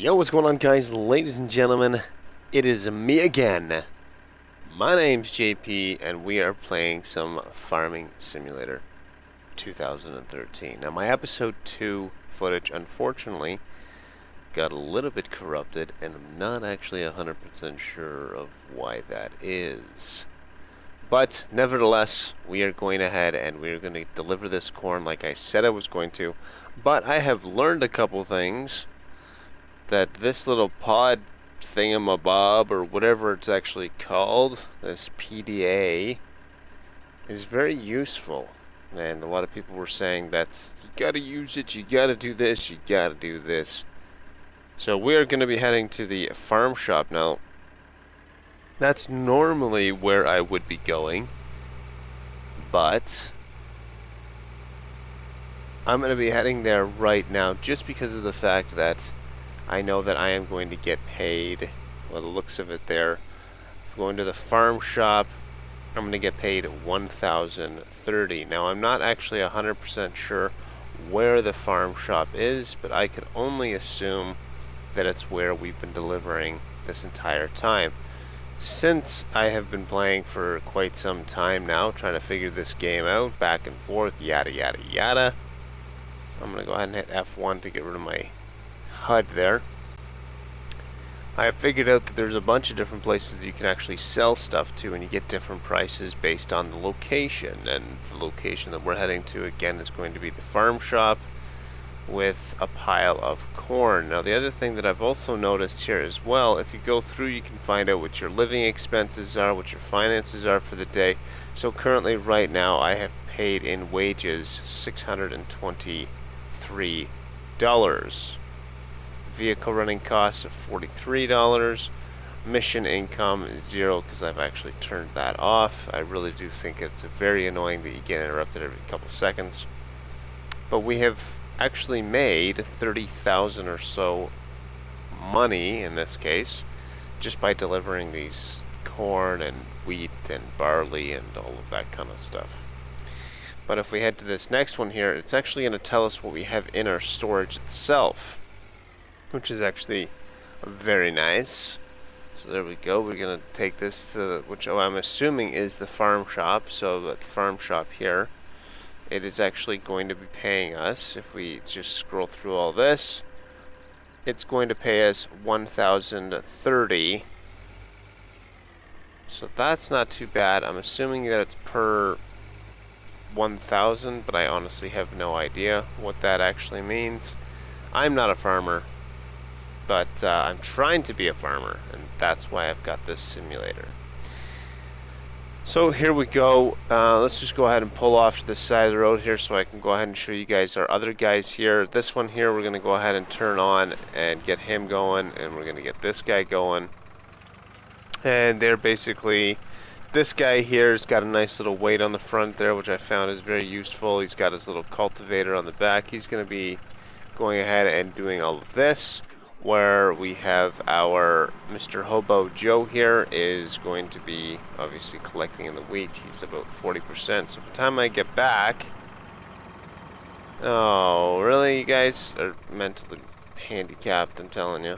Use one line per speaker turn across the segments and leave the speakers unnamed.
Yo, what's going on, guys? Ladies and gentlemen, it is me again. My name's JP, and we are playing some Farming Simulator 2013. Now, my episode 2 footage, unfortunately, got a little bit corrupted, and I'm not actually 100% sure of why that is. But, nevertheless, we are going ahead, and we are going to deliver this corn like I said I was going to. But I have learned a couple things that this little pod thingamabob, or whatever it's actually called, this PDA, is very useful. And a lot of people were saying that you gotta use it, you gotta do this, you gotta do this. So we are going to be heading to the farm shop now. That's normally where I would be going, but I'm going to be heading there right now just because of the fact that I know that I am going to get paid. Well, the looks of it there. Going to the farm shop, I'm going to get paid 1,030. Now, I'm not actually 100% sure where the farm shop is, but I can only assume that it's where we've been delivering this entire time. Since I have been playing for quite some time now, trying to figure this game out, back and forth, yada yada yada, I'm going to go ahead and hit F1 to get rid of my HUD there. I have figured out that there's a bunch of different places that you can actually sell stuff to, and you get different prices based on the location. And the location that we're heading to, again, is going to be the farm shop with a pile of corn. Now, the other thing that I've also noticed here as well, if you go through, you can find out what your living expenses are, what your finances are for the day. So currently, right now, I have paid in wages $623. Vehicle running costs of $43. Mission income is 0 because I've actually turned that off. I really do think it's very annoying that you get interrupted every couple seconds. But we have actually made 30,000 or so money in this case just by delivering these corn and wheat and barley and all of that kind of stuff. But if we head to this next one here, it's actually going to tell us what we have in our storage itself, which is actually very nice. So there we go. We're going to take this to which I'm assuming is the farm shop. So at the farm shop here, it is actually going to be paying us. If we just scroll through all this, it's going to pay us 1,030. So that's not too bad. I'm assuming that it's per 1,000, but I honestly have no idea what that actually means. I'm not a farmer, but I'm trying to be a farmer, and that's why I've got this simulator. So here we go. Let's just go ahead and pull off to the side of the road here so I can go ahead and show you guys our other guys here. This one here we're going to go ahead and turn on and get him going, and we're going to get this guy going. And they're basically, this guy here has got a nice little weight on the front there, which I found is very useful. He's got his little cultivator on the back. He's going to be going ahead and doing all of this, where we have our Mr. Hobo Joe here is going to be obviously collecting in the wheat. He's about 40%. So by the time I get back... Oh, really? You guys are mentally handicapped, I'm telling you.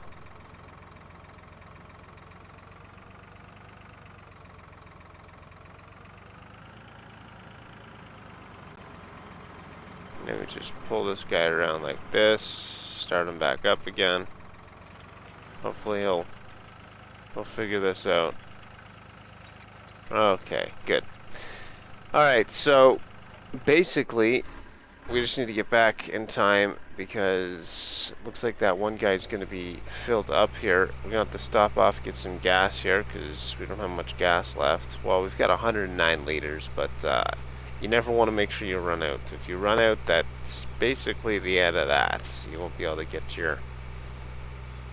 Let me just pull this guy around like this, start him back up again. Hopefully he'll figure this out. Okay, good. Alright, so basically we just need to get back in time because it looks like that one guy's going to be filled up here. We're going to have to stop off, get some gas here because we don't have much gas left. Well, we've got 109 liters, but you never want to make sure you run out. If you run out, that's basically the end of that. You won't be able to get your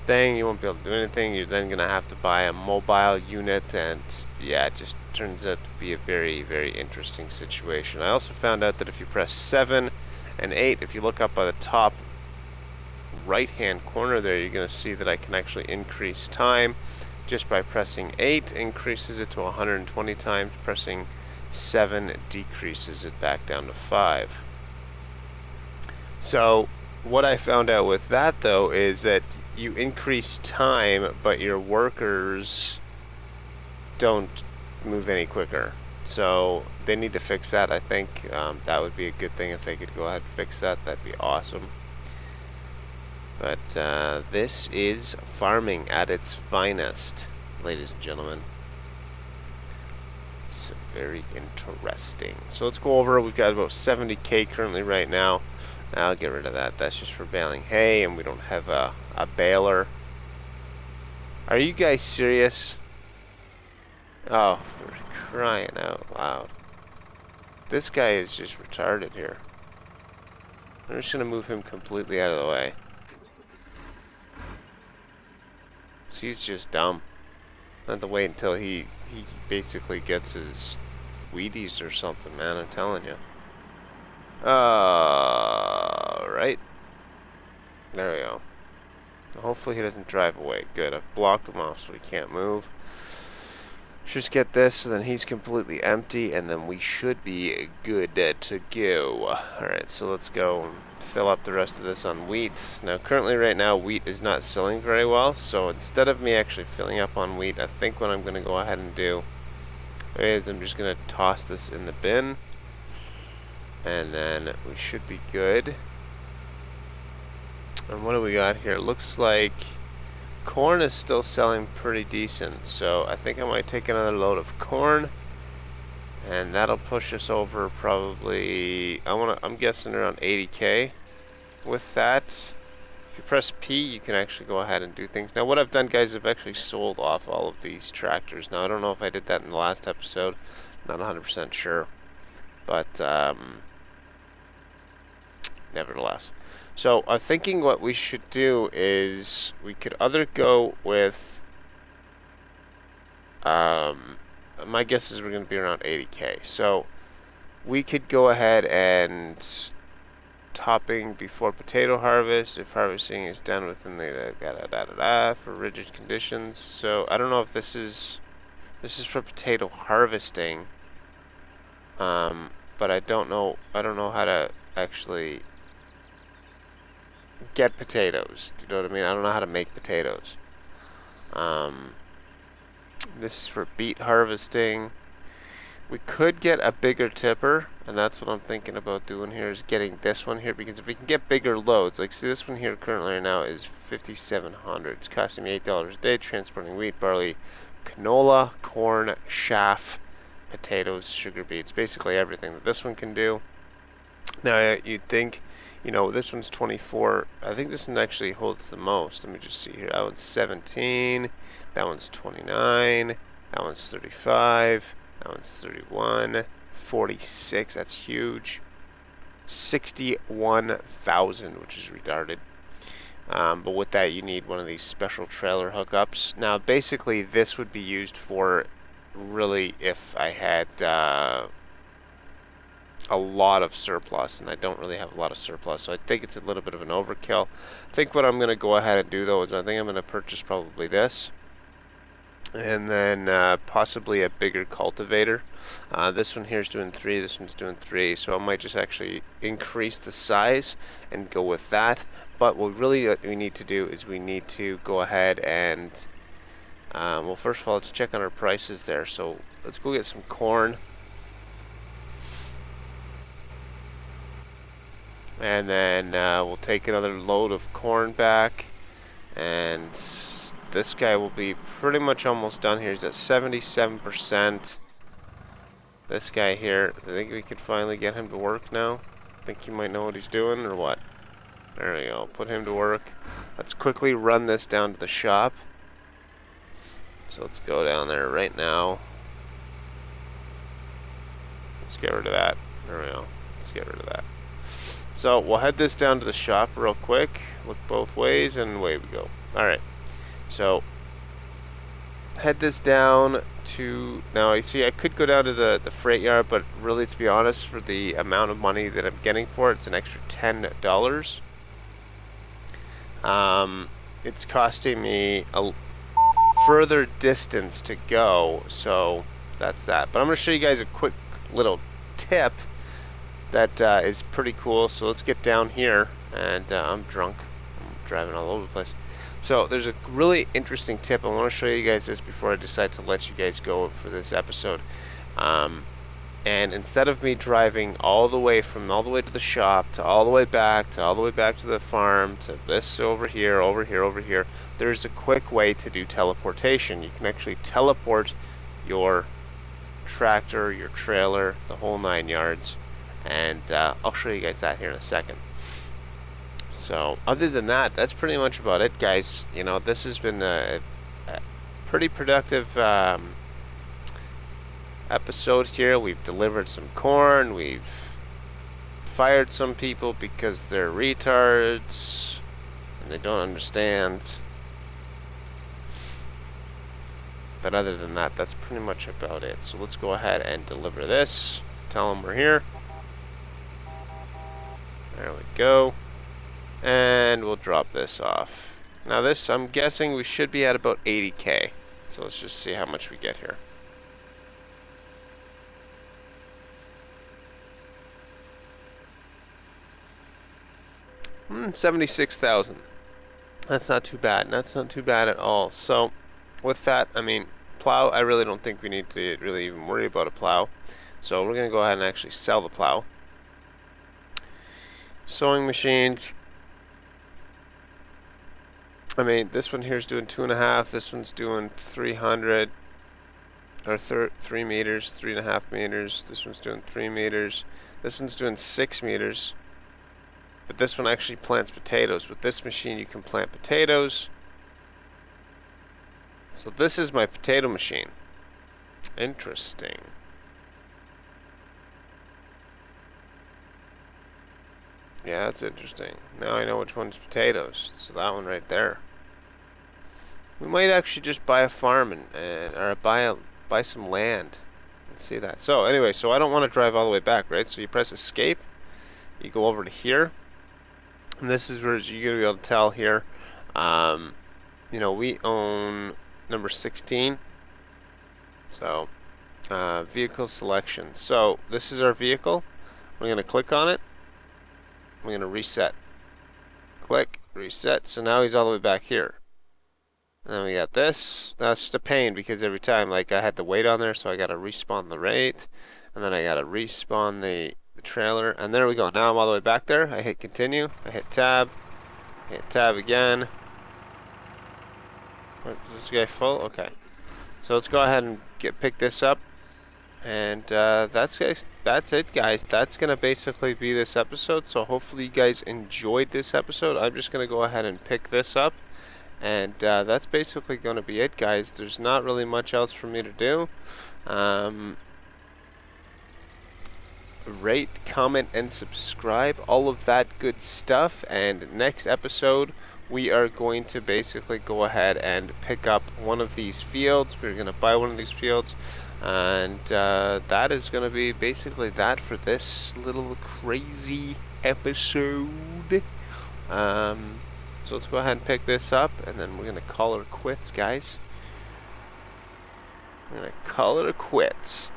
thing, you won't be able to do anything. You're then going to have to buy a mobile unit, and yeah, it just turns out to be a very, very interesting situation. I also found out that if you press 7 and 8, if you look up by the top right hand corner there, you're going to see that I can actually increase time just by pressing 8, increases it to 120 times, pressing 7 decreases it back down to 5. So what I found out with that though is that you increase time, but your workers don't move any quicker. So they need to fix that. I think that would be a good thing if they could go ahead and fix that. That'd be awesome. But this is farming at its finest, ladies and gentlemen. It's very interesting. So let's go over. We've got about 70k currently right now. I'll get rid of that. That's just for baling hay, and we don't have a baler. Are you guys serious? Oh, for crying out loud. This guy is just retarded here. I'm just going to move him completely out of the way. He's just dumb. Not to wait until he basically gets his Wheaties or something, man. I'm telling you. Right. There we go. Hopefully he doesn't drive away. Good. I've blocked him off so he can't move. Just get this, so then he's completely empty, and then we should be good to go. Alright, so let's go and fill up the rest of this on wheat. Now, currently right now, wheat is not selling very well, so instead of me actually filling up on wheat, I think what I'm going to go ahead and do is I'm just going to toss this in the bin, and then we should be good. And what do we got here? Looks like corn is still selling pretty decent, so I think I might take another load of corn, and that'll push us over probably, I'm guessing around 80k. With that, if you press P, you can actually go ahead and do things. Now what I've done, guys, I've actually sold off all of these tractors. Now I don't know if I did that in the last episode, not 100% sure, but nevertheless. So I'm thinking what we should do is we could either go with, my guess is we're going to be around 80k. So we could go ahead and topping before potato harvest if harvesting is done within the for rigid conditions. So I don't know if this is for potato harvesting, but I don't know how to actually get potatoes. Do you know what I mean? I don't know how to make potatoes. This is for beet harvesting. We could get a bigger tipper, and that's what I'm thinking about doing here, is getting this one here, because if we can get bigger loads, like see this one here currently right now is 5,700. It's costing me $8 a day, transporting wheat, barley, canola, corn, chaff, potatoes, sugar beets, basically everything that this one can do. Now you'd think, you know, this one's 24. I think this one actually holds the most. Let me just see here. That one's 17. That one's 29. That one's 35. That one's 31. 46. That's huge. 61,000, which is retarded. But with that, you need one of these special trailer hookups. Now, basically, this would be used for really if I had a lot of surplus, and I don't really have a lot of surplus, so I think it's a little bit of an overkill. I think what I'm going to go ahead and do, though, is I think I'm going to purchase probably this, and then possibly a bigger cultivator. This one here is doing 3, this one's doing 3, so I might just actually increase the size and go with that. But what we need to do is we need to go ahead and well, first of all, let's check on our prices there. So let's go get some corn. And then we'll take another load of corn back, and this guy will be pretty much almost done here. He's at 77%. This guy here, I think we could finally get him to work now. I think he might know what he's doing, or what? There we go, put him to work. Let's quickly run this down to the shop. So let's go down there right now. Let's get rid of that. There we go, let's get rid of that. So we'll head this down to the shop real quick, look both ways, and away we go. Alright, so head this down to, now you see I could go down to the freight yard, but really, to be honest, for the amount of money that I'm getting for it, it's an extra $10. It's costing me a further distance to go, so that's that. But I'm going to show you guys a quick little tip that is pretty cool. So let's get down here, and I'm drunk. I'm driving all over the place. So there's a really interesting tip. I want to show you guys this before I decide to let you guys go for this episode. And instead of me driving all the way to the shop, to all the way back, to all the way back to the farm, to this over here, over here, over here, there's a quick way to do teleportation. You can actually teleport your tractor, your trailer, the whole 9 yards. And I'll show you guys that here in a second. So other than that, that's pretty much about it, guys. You know, this has been a pretty productive episode here. We've delivered some corn. We've fired some people because they're retards and they don't understand. But other than that, that's pretty much about it. So let's go ahead and deliver this. Tell them we're here. There we go. And we'll drop this off. Now this, I'm guessing we should be at about 80K. So let's just see how much we get here. $76,000. That's not too bad. That's not too bad at all. So with that, I mean, plow, I really don't think we need to really even worry about a plow. So we're going to go ahead and actually sell the plow. Sewing machines. I mean, this one here is doing 2.5. This one's doing 300. Or 3 meters, 3.5 meters. This one's doing 3 meters. This one's doing 6 meters. But this one actually plants potatoes. With this machine, you can plant potatoes. So this is my potato machine. Interesting. Yeah, that's interesting. Now I know which one's potatoes. So that one right there. We might actually just buy a farm or buy some land and see that. So anyway, so I don't want to drive all the way back, right? So you press escape. You go over to here. And this is where you're going to be able to tell here. You know, we own number 16. So, vehicle selection. So, this is our vehicle. We're going to click on it. We're going to reset. Click, reset. So now he's all the way back here. And then we got this. That's just a pain because every time, like, I had to wait on there, so I got to respawn the rate. And then I got to respawn the trailer. And there we go. Now I'm all the way back there. I hit continue. I hit tab. I hit tab again. Is this guy full? Okay. So let's go ahead and pick this up. And that's it, guys. That's going to basically be this episode. So hopefully you guys enjoyed this episode. I'm just going to go ahead and pick this up. And that's basically going to be it, guys. There's not really much else for me to do. Rate, comment, and subscribe. All of that good stuff. And next episode, we are going to basically go ahead and pick up one of these fields. We're going to buy one of these fields. And that is going to be basically that for this little crazy episode. So let's go ahead and pick this up, and then we're going to call it quits, guys. We're going to call it quits.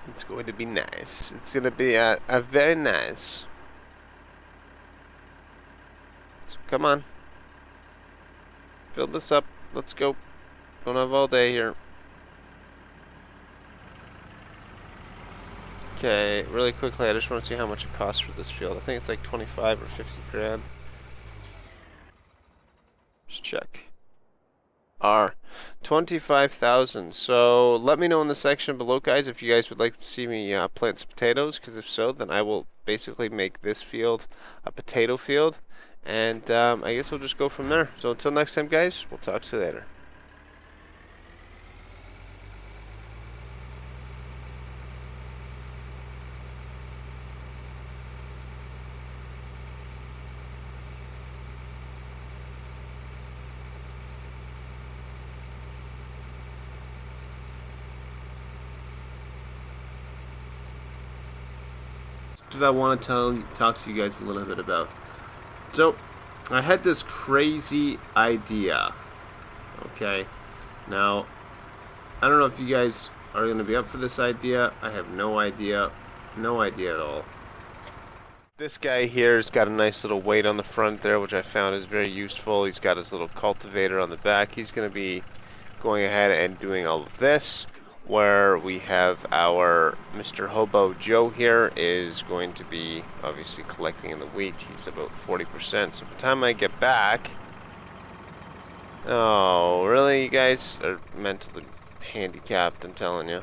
It's going to be nice. It's going to be a very nice. So come on. Fill this up. Let's go. Don't have all day here. Okay, really quickly, I just want to see how much it costs for this field. I think it's like 25 or 50 grand. Just check. 25,000. So let me know in the section below, guys, if you guys would like to see me plant some potatoes, because if so, then I will basically make this field a potato field. And I guess we'll just go from there. So until next time, guys, we'll talk to you later. That I want to talk to you guys a little bit about. So, I had this crazy idea. Okay, now I don't know if you guys are going to be up for this idea. I have no idea at all. This guy here has got a nice little weight on the front there, which I found is very useful. He's got his little cultivator on the back. He's going to be going ahead and doing all of this, where we have our Mr. Hobo Joe here is going to be obviously collecting in the wheat. He's about 40%. So by the time I get back... Oh, really? You guys are mentally handicapped, I'm telling you.